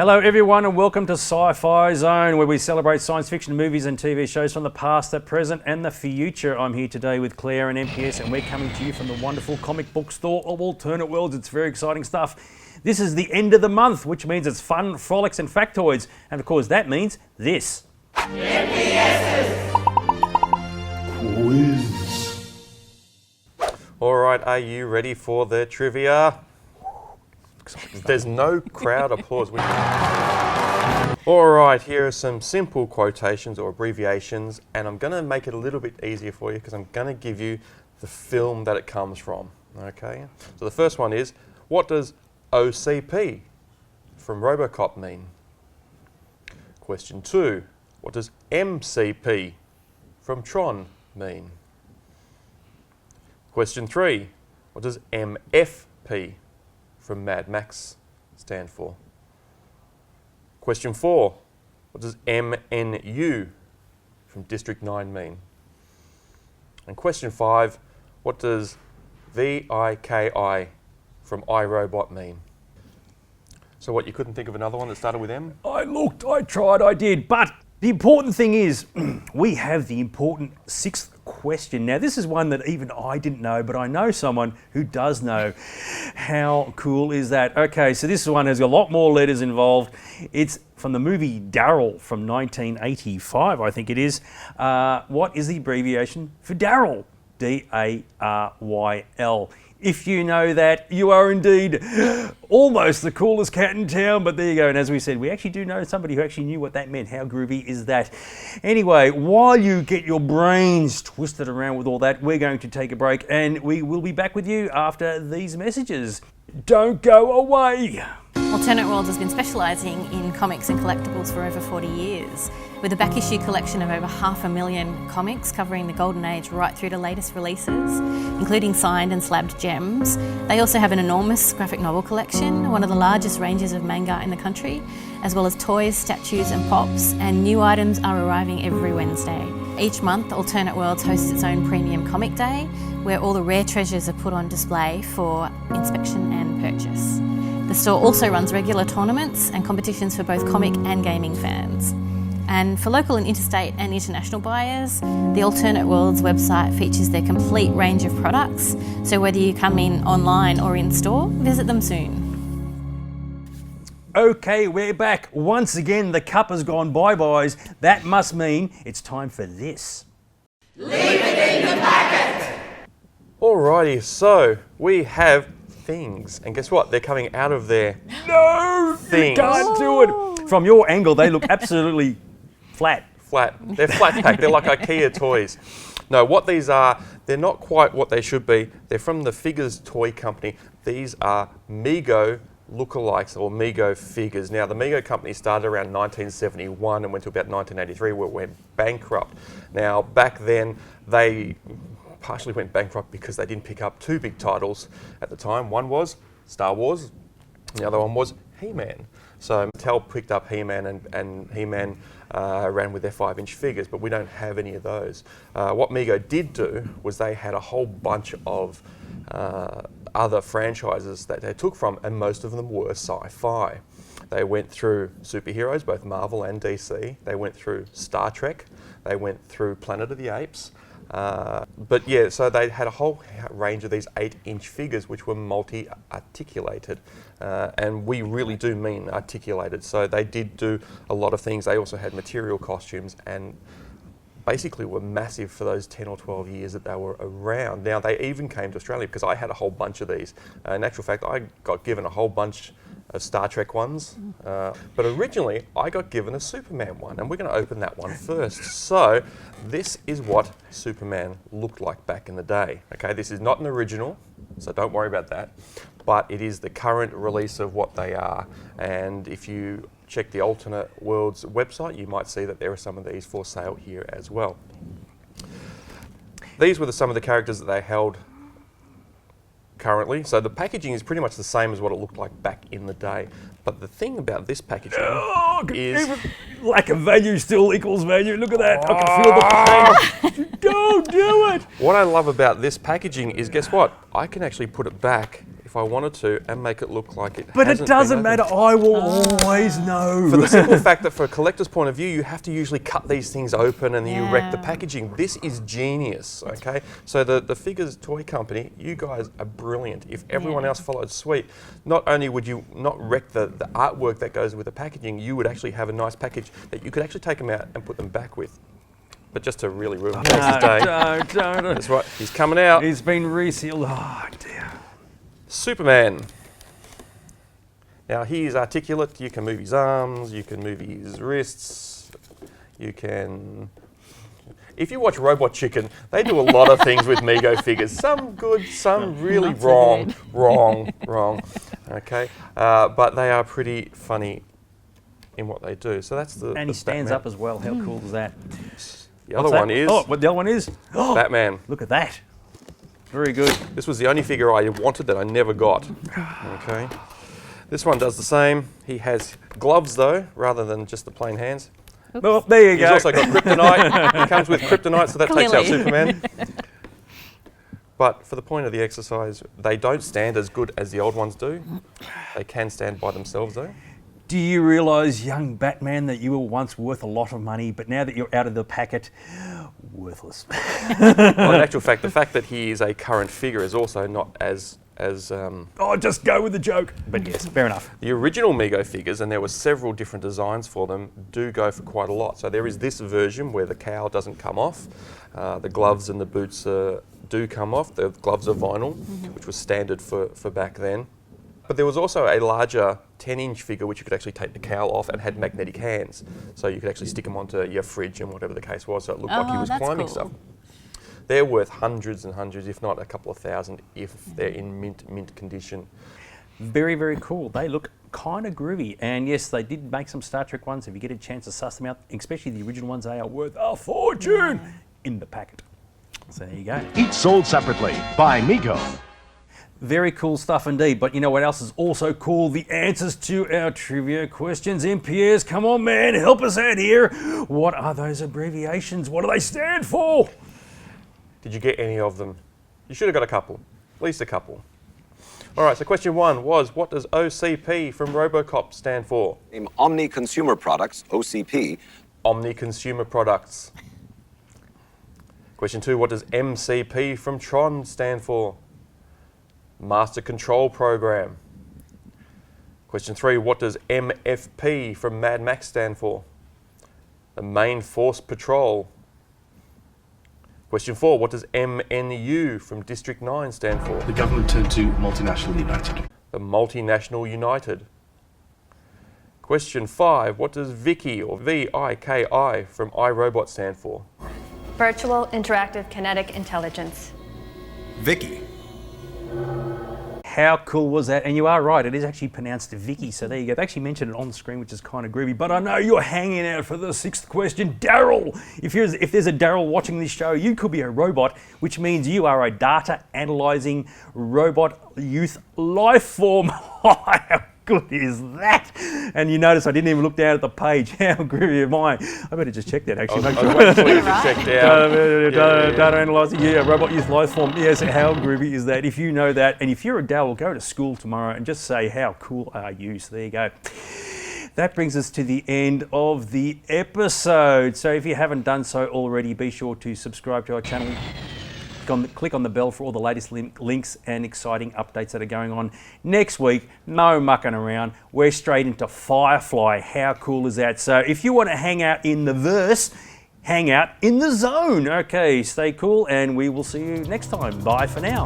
Hello everyone and welcome to Sci-Fi Zone, where we celebrate science fiction movies and TV shows from the past, the present and the future. I'm here today with Claire and MPS and we're coming to you from the wonderful comic book store of alternate worlds. It's very exciting stuff. This is the end of the month, which means it's fun, frolics and factoids. And of course that means this. MPS's Quiz. Alright, are you ready for the trivia? There's no crowd applause. Alright, here are some simple quotations or abbreviations, and I'm going to make it a little bit easier for you because I'm going to give you the film that it comes from. Okay, so the first one is, what does OCP from RoboCop mean? Question 2, what does MCP from Tron mean? Question 3, what does MFP from Mad Max stand for? Question 4, what does MNU from District 9 mean? And question 5, what does VIKI from iRobot mean? So what, you couldn't think of another one that started with M? I looked, I tried, I did, but the important thing is we have the important sixth question. Now this is one that even I didn't know, but I know someone who does know. How cool is that? Okay, so this one has a lot more letters involved. It's from the movie D.A.R.Y.L from 1985, I think it is. What is the abbreviation for D.A.R.Y.L? D-A-R-Y-L. If you know that, you are indeed almost the coolest cat in town, but there you go. And as we said, we actually do know somebody who actually knew what that meant. How groovy is that? Anyway, while you get your brains twisted around with all that, we're going to take a break and we will be back with you after these messages. Don't go away. Alternate Worlds has been specialising in comics and collectibles for over 40 years, with a back issue collection of over 500,000 comics covering the golden age right through to latest releases, including signed and slabbed gems. They also have an enormous graphic novel collection, one of the largest ranges of manga in the country, as well as toys, statues and pops, and new items are arriving every Wednesday. Each month, Alternate Worlds hosts its own premium comic day, where all the rare treasures are put on display for inspection and purchase. The store also runs regular tournaments and competitions for both comic and gaming fans. And for local and interstate and international buyers, the Alternate Worlds website features their complete range of products, so whether you come in online or in store, visit them soon. Okay, we're back. Once again, the cup has gone bye-byes. That must mean it's time for this. Leave it in the packet! Alrighty, so we have things, and guess what? They're coming out of their things. You can't do it. From your angle, they look absolutely flat. They're flat pack. They're like IKEA toys. No, what these are, they're not quite what they should be. They're from the Figures toy company. These are Mego lookalikes or Mego figures. Now, the Mego company started around 1971 and went to about 1983 where it went bankrupt. Now, back then, they partially went bankrupt because they didn't pick up two big titles at the time. One was Star Wars, and the other one was He-Man. So Mattel picked up He-Man and He-Man ran with their 5-inch figures, but we don't have any of those. What Mego did do was they had a whole bunch of other franchises that they took from, and most of them were sci-fi. They went through superheroes, both Marvel and DC. They went through Star Trek. They went through Planet of the Apes. But yeah, so they had a whole range of these 8-inch figures which were multi-articulated, and we really do mean articulated. So they did do a lot of things. They also had material costumes and basically were massive for those 10 or 12 years that they were around. Now, they even came to Australia because I had a whole bunch of these. In actual fact, I got given a whole bunch of Star Trek ones, but originally I got given a Superman one, and we're going to open that one first. So this is what Superman looked like back in the day. Okay, this is not an original, so don't worry about that, but it is the current release of what they are. And if you check the Alternate Worlds website, you might see that there are some of these for sale here as well. These were some of the characters that they held currently. So the packaging is pretty much the same as what it looked like back in the day. But the thing about this packaging is... Lack of value still equals value. Look at that. I can feel the pain. Don't do it. What I love about this packaging is, guess what? I can actually put it back. If if I wanted to and make it look like it But it hasn't doesn't been matter. opened. I will always know. For the simple fact that for a collector's point of view, you have to usually cut these things open and then you wreck the Yeah. packaging. This is genius, okay? So the Figures Toy Company, you guys are brilliant. If everyone else followed suit, not only would you not wreck the artwork that goes with the packaging, you would actually have a nice package that you could actually take them out and put them back with. But just to really ruin Casey's day. Don't. That's right, he's coming out. It's been resealed. Oh, dear. Superman. Now he is articulate, you can move his arms, you can move his wrists, you can... If you watch Robot Chicken, they do a lot of things with Mego figures. Some good, some really Not so wrong. Okay, but they are pretty funny in what they do. So that's the And he stands Batman. up as well. How cool is that? The other What's that? one is Oh, what the other one is? Oh, Batman. look at that. Very good. This was the only figure I wanted that I never got. Okay. This one does the same. He has gloves though, rather than just the plain hands. Well, there you He's go. also got kryptonite. He comes with kryptonite, so that takes out Clearly. Superman. But for the point of the exercise, they don't stand as good as the old ones do. They can stand by themselves though. Do you realise, young Batman, that you were once worth a lot of money, but now that you're out of the packet, worthless? Well, in actual fact, the fact that he is a current figure is also not as Oh, just go with the joke. But yes, fair enough. the original Mego figures, and there were several different designs for them, do go for quite a lot. So there is this version where the cowl doesn't come off. The gloves and the boots do come off. The gloves are vinyl, which was standard for back then. But there was also a larger 10-inch figure which you could actually take the cowl off and had magnetic hands. So you could actually stick them onto your fridge and whatever the case was, so it looked like he Oh, was that's climbing cool. stuff. They're worth hundreds and hundreds, if not a couple of thousand, if they're in mint condition. Very, very cool. They look kind of groovy. And yes, they did make some Star Trek ones. If you get a chance to suss them out, especially the original ones, they are worth a fortune in the packet. So there you go. Each sold separately by Mego. Very cool stuff indeed. But you know what else is also cool? The answers to our trivia questions. MPS, come on, man, help us out here. What are those abbreviations? What do they stand for? Did you get any of them? You should have got a couple, at least a couple. All right, so question one was, what does OCP from RoboCop stand for? Name Omni Consumer Products, OCP. Omni Consumer Products. Question two, what does MCP from Tron stand for? Master Control Program. Question three, what does MFP from Mad Max stand for? The Main Force Patrol. Question four, what does MNU from District 9 stand for? The government turned to Multinational United. The Multinational United. Question five, what does VIKI or VIKI from iRobot stand for? Virtual Interactive Kinetic Intelligence. Vicky. How cool was that? And you are right, it is actually pronounced Vicky, so there you go. They actually mentioned it on the screen, which is kind of groovy. But I know you're hanging out for the sixth question. D.A.R.Y.L. If there's a D.A.R.Y.L. watching this show, you could be a robot, which means you are a data analyzing robot youth life form. How good is that? And you notice I didn't even look down at the page. How groovy am I? I better just check that actually. Make I sure. was waiting for you to check out. Data analyzing, robot youth life form. Yes, how groovy is that? If you know that, and if you're a D.A.R.Y.L, go to school tomorrow and just say, how cool are you? So there you go. That brings us to the end of the episode. So if you haven't done so already, be sure to subscribe to our channel. Click on the bell for all the latest links and exciting updates that are going on. Next week, no mucking around. We're straight into Firefly. How cool is that? So if you want to hang out in the verse, hang out in the zone. Okay, stay cool, and we will see you next time. Bye for now.